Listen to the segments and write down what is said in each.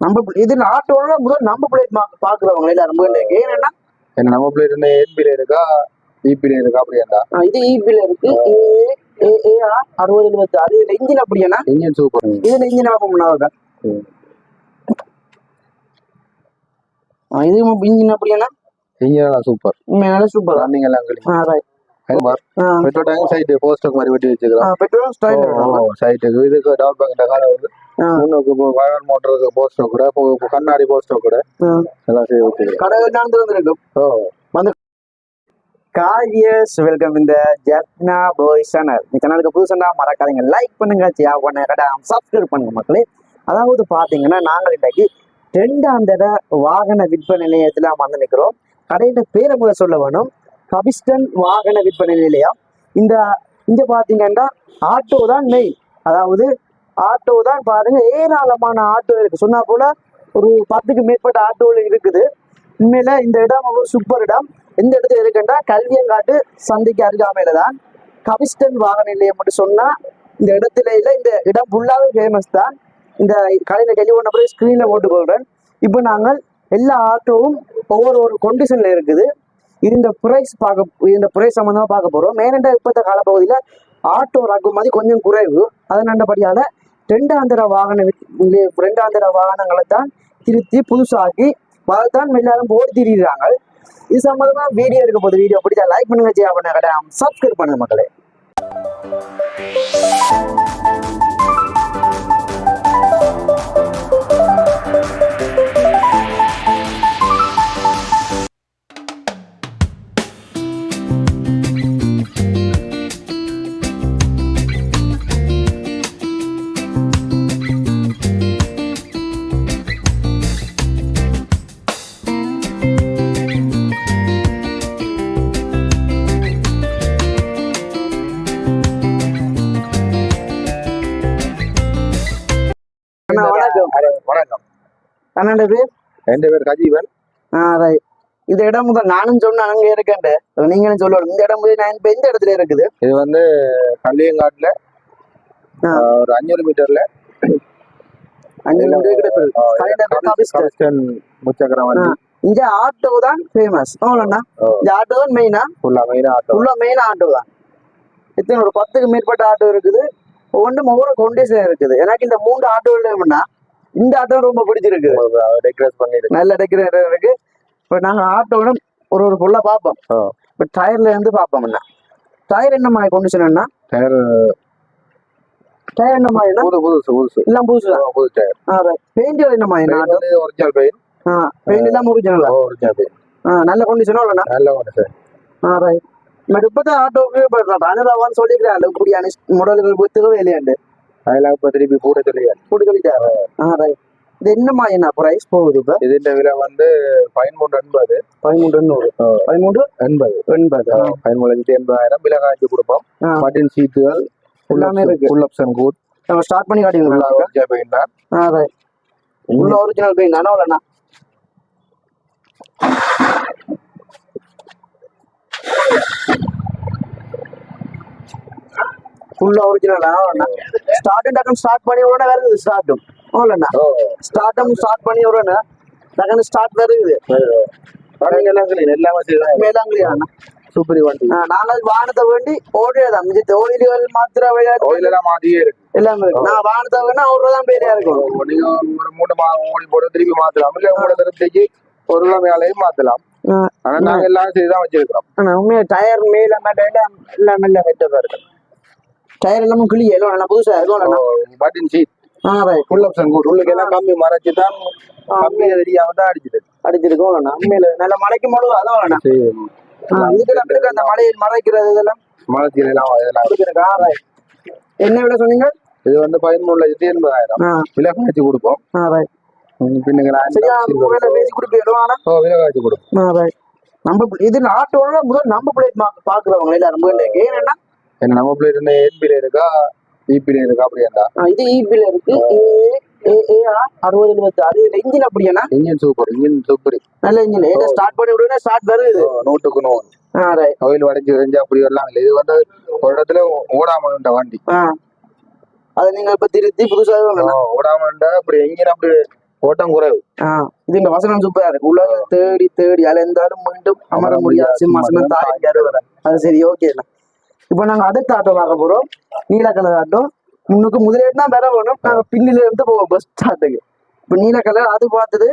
நம்ம இது ஆட்டோல முதல் நம்ம பிளேட் பாக்குறவங்க எல்லாரும் ஏன்னா என்ன நம்ம பிளேட் என்ன என்பில இருக்கா இபில இருக்கா அப்படியாண்டா இது இபில இருக்கு ஏஆர் 6076 இதுல இன்ஜின் அப்படியாண்ணா இன்ஜின் சூப்பர் இதுல இன்ஜின் ஆகும் இது இன்ஜின் அப்படியாண்ணா இன்ஜின் சூப்பர் உண்மையால சூப்பர் ரன்னிங் எல்லாம் பெட்ரோல் சைடு போஸ்டர் மாதிரி வெட்டி வச்சுக்கலாம் பெட்ரோல் ஸ்டைல் சைட்டுக்கு இதுக்கு டவுன் பேங்க் கால வந்து முன்னுக்கு வயர் மோட்டருக்கு போஸ்டர் கூட கண்ணாடி போஸ்டர் கூட எல்லாம் செய்ய வச்சுக்கலாம் கடை வந்துருக்கும் வந்து காய்ஸ் வெல்கம் இந்த ஜத்னா பாய் சேனல் இந்த சேனலுக்கு புதுசுனா மறக்காதீங்க லைக் பண்ணுங்க சப்ஸ்கிரைப் பண்ணுங்க மக்களே. அதாவது பாத்தீங்கன்னா நாங்கள் இன்றைக்கு 2ஆம் தட வாகன விற்பனை நிலையத்துல வந்து நிற்கிறோம். கடையில பேரை முதல் சொல்ல வேணும், கபிஸ்டன் வாகன விற்பனை நிலையம். இங்க பாத்தீங்கன்னா ஆட்டோ தான் மெயின், அதாவது ஆட்டோ தான் பாருங்க, ஏராளமான ஆட்டோ இருக்கு. சொன்னா போல ஒரு 10க்கு மேற்பட்ட ஆட்டோவில் இருக்குது. உண்மையில இந்த இடம் ஒரு சூப்பர் இடம். எந்த இடத்துல இருக்குன்னா கல்வியங்காட்டு சந்தைக்கு அருகாமையில தான் கபிஸ்டன் வாகன நிலையம் மட்டும் சொன்னா இந்த இடத்துல இல்ல, இந்த இடம் ஃபுல்லாவே ஃபேமஸ் தான். இந்த கடையில டெலிவரி நம்பரை ஸ்கிரீன்ல போட்டு கொள்றேன். இப்போ நாங்கள் எல்லா ஆட்டோவும் ஒவ்வொரு கண்டிஷன்ல இருக்குது. இந்த பிரைஸ் சம்பந்தமா பார்க்க போறோம். மேனண்டா இப்பத்த காலப்பகுதியில ஆட்டோ இறக்குமதி கொஞ்சம் குறைவு. அதனாண்டபடியால 2ஆம் தர வாகனங்களை தான் திருத்தி புதுசாக்கி தான் எல்லாரும் போட்டு திரிகிறாங்க. இது சம்பந்தமா வீடியோ இருக்க போது வீடியோ பிடிச்சா லைக் பண்ணுங்க, ஷேர் பண்ணுங்க, சப்ஸ்கிரைப் பண்ணுங்க மக்களே. வணக்கம். அண்ணாண்ட பேர்? என் பேர் கஜீவன். இந்த இடம் முதல் நானும் சொன்னேன் அங்க இருக்கேன், நீங்களும் சொல்லணும். இந்த இடம் நான் இப்ப எந்த இடத்துல இருக்குது? இது வந்து கல்லியங்காட்டுல ஒரு 500 மீட்டர்ல முச்சக்கரம் வண்டி. இங்க ஆட்டோ தான் ஃபேமஸ். இந்த ஆட்டோ தான் மெயினா? மெயின் ஆட்டோ தான். இத்தனை ஒரு 10க்கு மேற்பட்ட ஆட்டோ இருக்குது. ஒவ்வொரு கண்டிஷன் இருக்குது. எனக்கு இந்த 3 ஆட்டோன்னா இந்த ஆட்டோ ரொம்ப பிடிச்சிருக்கு. நல்ல டெக்கரேஷன் இருக்கு. இப்ப நாங்க ஆட்டோட ஒரு ஃபுல்லா பார்ப்போம். இப்ப டயர்ல இருந்து பார்ப்போம். டயர் என்ன மாதிரி கண்டிஷன்? டயர் என்ன மாதிரி? புதுசு எல்லாம் புதுசு டயர். பெயிண்ட் என்ன மாதிரி? Original paint. பெயிண்ட் எல்லாம் ஒரிஜினல் நல்ல கண்டிஷனா? நல்ல கண்டிஷன். இப்ப ஆட்டோக்கு அனுராவான்னு சொல்லிக்கிறாள். இப்படியான மாடல்கள் புத்தகவே இல்லையாண்டு அதெல்லாம் இப்ப திருப்பி கூட சொல்லிட்டாரு. இது என்னமா என்ன பிரைஸ் போகுது? இப்ப இதுன்ற விலை வந்து 1380. 1380 விலை காய்ச்சி கொடுப்போம். பட்டன் சீட்டுகள் எல்லாமே இருக்கு. ஃபுல் ஆப்ஷன் கூட். நம்ம ஸ்டார்ட் பண்ணி காட்டிங்களா? ஒரிஜினல் பெயிண்ட் தான். உள்ள ஒரிஜினல் பெயிண்ட் தானே? வரலண்ணா ஃபுல்லா ஒரிஜினலா? ஸ்டார்ட் பண்ணி உடனே வருது. ஸ்டார்ட் பண்ணி உடனே டக்குனு ஸ்டார்ட் வருது. எல்லாமே சூப்பர் வண்டி. நாங்கள் வாகனத்தை வேண்டி ஓடியதான் ஓயில்கள் மாத்திர எல்லாமே. நான் வாகனத்தை வேணா அவ்வளவுதான் பேரையா இருக்கும். நீங்க ஒரு 3 மாதம் ஓடி போட திருப்பி மாத்தலாம். இல்ல உங்களோட திருப்திக்கு ஒரு மேலையும் மாத்தலாம். ஆனா நாங்க எல்லாம் செய்துதான் வச்சிருக்கிறோம். உண்மையா டயர் மேல எல்லாமே வெட்டதா இருக்கு. டயர் எல்லாமே கிளியே நல்லா புதுசா இருக்கும். பட்டன் சீட் ஃபுல் ஆப்ஷன் கூட். உள்ளுக்கு எல்லாம் கம்பி மறைச்சுதான் கம்பி தெரியாம தான் அடிச்சிருக்கோம். உண்மையில நல்ல மழைக்கு போடுவோம். அதான் வேணாம் இதுக்கு அந்த மழையை மறைக்கிறது இதெல்லாம் என்ன விலை சொன்னீங்க? இது வந்து 13,80,000 விலை காய்ச்சி கொடுப்போம். நம்ம இது ஆட்டோல முதல் நம்ம பிளேட் பாக்குறவங்க எல்லாரும் ஏன்னா நம்ம பிளேட் என்ன என்பில இருக்கா இபில இருக்கா அப்படியாண்டா? இது இபில இருக்கு. ஏஆர் 6076 இதுல இன்ஜின் அப்படியாண்ணா? Engine super. நல்ல இன்ஜின். ஏன்னா ஸ்டார்ட் பண்ணி விடுனா ஸ்டார்ட் வருது. 100க்கு 100. ஆயில் வடைஞ்சு ரெஞ்சு அப்படி வரலாம். இது வந்து ஒரு இடத்துல ஓடாம வண்டி. அதை நீங்க இப்ப திருத்தி புதுசாக ஓடாம அப்படி இன்ஜின் அப்படி ஓட்டம் குறைவு. இது இந்த வசனம் சூப்பரா இருக்கு. உலக தேடி தேடி அலைந்தாலும் மீண்டும் அமர முடியாது சிம்மாசனம் தாய் அறுவரை. அது சரி, ஓகே. இப்ப நாங்க அடுத்த ஆட்டோ பார்க்க போறோம். நீல கலர் ஆட்டோ. முன்னுக்கு முதலே தான் வேற வேணும். நாங்க பின்னில இருந்து போவோம் பஸ் ஸ்டாண்டுக்கு. இப்ப நீல கலர் அது பார்த்தது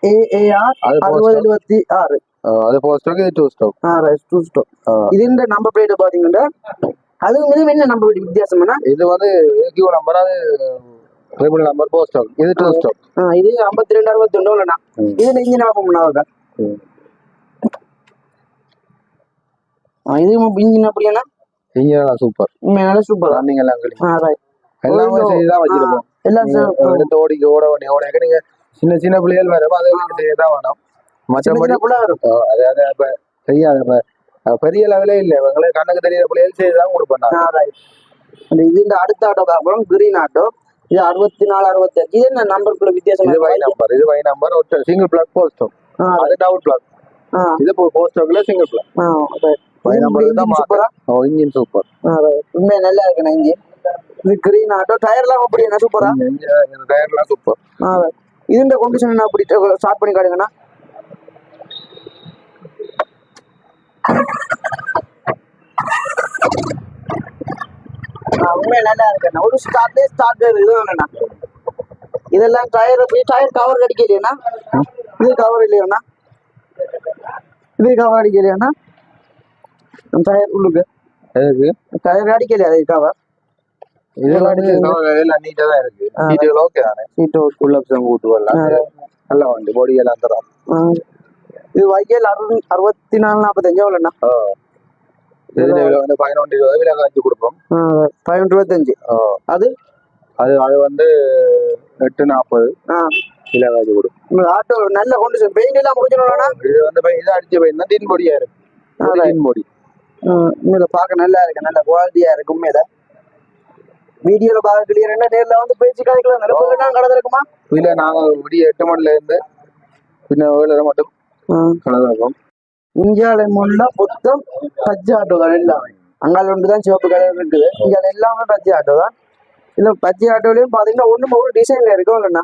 AAR 6076. அது போஸ்டோக்கு இது 2 ஸ்டாக். Right, 2 stock. இது இந்த நம்பர் பிளேட் பாத்தீங்கன்னா அது என்ன நம்பர் பிளேட் வித்தியாசம்னா இது வந்து கியூ நம்பர், அது டேபிள் நம்பர் போஸ்டோக். இது 2 ஸ்டாக். இது 5261 இல்லனா. இது இன்ஜின் ஆஃப் பண்ணாதா? இது இன்ஜின் அப்படினா இன்ஜின் சூப்பர். உண்மையாவே சூப்பர். ரன்னிங் எல்லாம் கலி. ரைட். எல்லாமே செய்தா வச்சிருப்போம். எல்லாம் எடுத்து ஓட நீங்க சின்ன சின்ன பிள்ளைகள் வேற அதெல்லாம் செய்யதா வேணும். மற்றபடி அதாவது இப்ப செய்யாத பெரிய லெவலே இல்லை. இவங்களே கண்ணுக்கு தெரியற பிள்ளைகள் செய்துதான் கொடுப்பாங்க. இது இந்த அடுத்த ஆட்டோ பார்ப்போம். Green auto. இது 64 65. இது என்ன நம்பருக்குள்ள வித்தியாசம்? இது வை நம்பர். இது வை நம்பர். ஒரு சிங்கிள் பிளாக் போஸ்ட். அது டபுள் பிளாக். இது போஸ்ட்ல சிங்கிள் பிளாக். வை நம்பர் தான் சூப்பரா. Engine super. உண்மையா நல்லா இருக்கு இன்ஜின். இது கிரீன் ஆட்டோ. டயர்லாம் அப்படி என்ன சூப்பரா? டயர்லாம் சூப்பர். இதுன்ற கண்டிஷன் என்ன அப்படி ஸ்டார்ட் பண்ணி காட்டுங்கண்ணா. உண்மையா நல்லா இருக்குண்ணா. ஒரு ஸ்டார்ட் இதுதான்ண்ணா. இதெல்லாம் டயர் அப்படி டயர் கவர் அடிக்கலையாண்ணா? இது கவர் இல்லையாண்ணா? இது கவர் அடிக்கலையாண்ணா? டயர் உள்ளுக்கு டயர் அடிக்கலையா? அது கவர் இதெல்லாம் நீட்டா தான் இருக்கு. சீட்டுகள் ஓகே தானே? சீட்டு புல்லப்ஸ் கூட்டு வரலாம். நல்லா வண்டி பாடி எல்லாம் தரும். இது வைக்கல் 6445 எவ்வளோண்ணா? வந்து 11-20 விலை காய்ச்சி கொடுப்போம். 1125. அது அது அது வந்து 840 விலை காய்ச்சி கொடுப்போம். ஆட்டோ நல்ல கண்டிஷன். பெயிண்ட் எல்லாம் முடிஞ்சிடணும்னா இது வந்து இதை அடிச்ச பெயிண்ட் தான் தீன் பொடியா இருக்கு. தீன் பொடி உண்மையில பார்க்க நல்லா இருக்கு. நல்ல குவாலிட்டியா இருக்கு. உண்மையில வீடியோல பார்க்க கிளியர். என்ன நேர்ல வந்து பேச்சு கதைக்கலாம் நிரப்பலாம் கடை இருக்குமா? இல்ல, நாங்க விடிய 8 மணில இருந்து பின்ன 7 மட்டும் கடை இருக்கும். இந்தியாவில முள்ள மொத்தம் பச்சை ஆட்டோ தான் எல்லாம். அங்கால ஒன்று தான் சிவப்பு கலர் இருக்குது. இந்தியாவில எல்லாமே பச்சை ஆட்டோ தான். இல்ல பச்சை ஆட்டோலயும் பாத்தீங்கன்னா ஒண்ணுமே ஒரு டிசைன்ல இருக்கும் இல்லைண்ணா.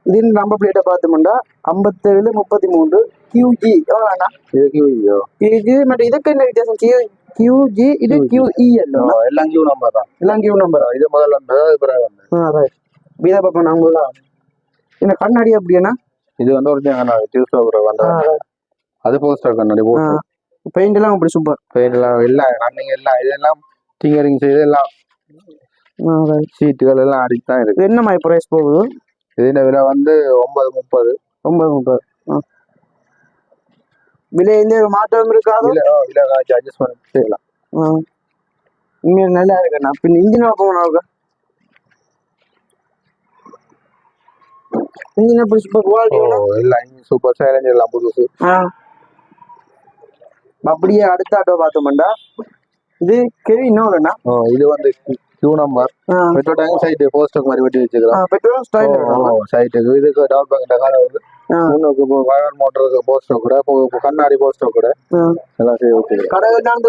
இது நம்பர் பிளேட்டை பார்த்தோம்னா 5733 QG எவ்வளோண்ணா? இது QG. QG மட்டும் இதுக்கு என்ன வித்தியாசம்? QG இது QE எல்லாம் கியூ நம்பர் தான். எல்லாம் கியூ நம்பர். இது முதல்ல வந்தது. வீத பாப்பா நாங்களா என்ன கண்ணாடி அப்படின்னா இது வந்து ஒரு கண்ணாடி டியூஸ்டர் வந்தது. அது போஸ்டர் கண்ணாடி போட்டு பெயிண்ட் எல்லாம் அப்படி சூப்பர். பெயிண்ட் எல்லாம் எல்லாம் ரன்னிங் எல்லாம் இதெல்லாம் டிங்கரிங் செய்து எல்லாம் சீட்டுகள் எல்லாம் அடிச்சுதான் இருக்கு. என்ன மாதிரி பிரைஸ் போகுது? இதுல விலை வந்து 930. 930. விலை எந்த மாற்றம் இருக்காது. விலை காய்ச்சி அட்ஜஸ்ட் பண்ணி செய்யலாம். உண்மையா நல்லா இருக்குண்ணா. பின் இன்ஜின் பார்ப்போம். இன்ஜின் எப்படி சூப்பர் குவாலிட்டி எல்லாம் இன்ஜின் சூப்பர். சைலன்ஸ் எல்லாம் புதுசு. அப்படியே அடுத்த ஆட்டோ பார்த்தோம்டா. இது கேவி இன்னொருண்ணா. இது வந்து queue number. Petrol tank side poster மாதிரி வெட்டி வச்சுக்கிறோம். பெட்ரோல் சைட்டுக்கு இதுக்கு டவுன் பேங்க் கால வந்து முன்னுக்கு வாகன் மோட்டருக்கு போஸ்டர் கூட கண்ணாடி போஸ்டர் கூட எல்லாம் செய்ய வச்சுக்கிறோம். கடை இருக்கும்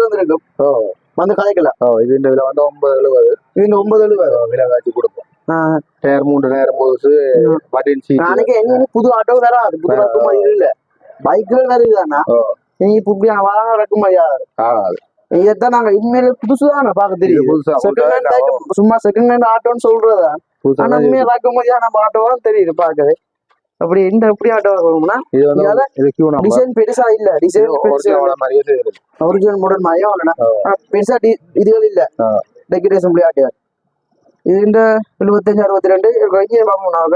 வந்து கதைக்கலாம். இது இந்த விலை வந்து 970. இது 970 விலை காய்ச்சி கொடுப்போம். டயர் 3 டயர் போகுது. Button seat. நாளைக்கு என்ன புது ஆட்டோ வராது. புது ரக்குமா இல்ல பைக்ல வருதுதானா? நீ இப்படியான வாகனம் ரக்குமாயா ஆகாது. இதான் நாங்க இனிமேல் புதுசுதான் பார்க்க தெரியும். சும்மா செகண்ட் ஹேண்ட் ஆட்டோன்னு சொல்றதா? ஆனா உண்மையா ரக்குமாதியா நம்ம ஆட்டோவும் தெரியுது பார்க்கவே. அப்படி இந்த எப்படி ஆட்டோ வரும்னா டிசைன் பெருசா இல்ல. டிசைன் ஒரிஜினல் மாடல் மாதிரியும் இல்லைன்னா பெருசா இதுகள் இல்ல. டெக்கரேஷன் ஆட்டோ இது இந்த 75 62 இன்ஜின் பார்ப்போம். நாங்க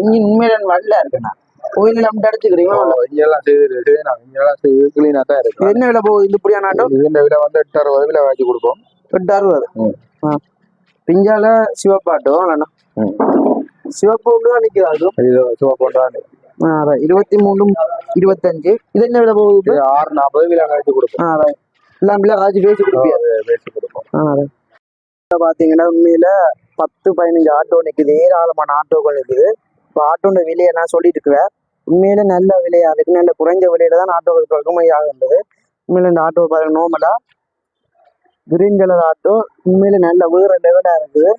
இன்ஜின் உண்மையில நல்லா இருக்குண்ணா. கோயில நம்ம அடிச்சுக்கிறீங்களா? இங்கெல்லாம் செய்து கிளீனா தான் இருக்கு. என்ன விலை போகுது இந்த இப்படியான ஆட்டோ? இந்த விலை வந்து 860 விலை வாங்கி கொடுப்போம். 860. பிஞ்சால சிவப்பு ஆட்டோ இல்லைண்ணா. சிவப்பு தான் நிற்கிறாரு. சிவப்பு தான் 23 25. இது என்ன விலை போகுது? 640 விலை காய்ச்சி கொடுப்போம். எல்லாம் விலை காய்ச்சி பேசி கொடுப்போம். பாத்தீங்கன்னா உண்மையில 10-15 ஆட்டோ நிக்குது. ஏராளமான ஆட்டோக்கள் இருக்குது. இப்போ ஆட்டோட விலையை நான் சொல்லிட்டு இருக்கிறேன். உண்மையில நல்ல விலையா இருக்கு. நல்ல குறைஞ்ச விலையில தான் ஆட்டோக்கள் இறக்குமதி ஆகின்றது. உண்மையில இந்த ஆட்டோ பாருங்க நோமலா கிரீன் கலர் ஆட்டோ உண்மையில நல்ல வேற லெவலா இருக்குது.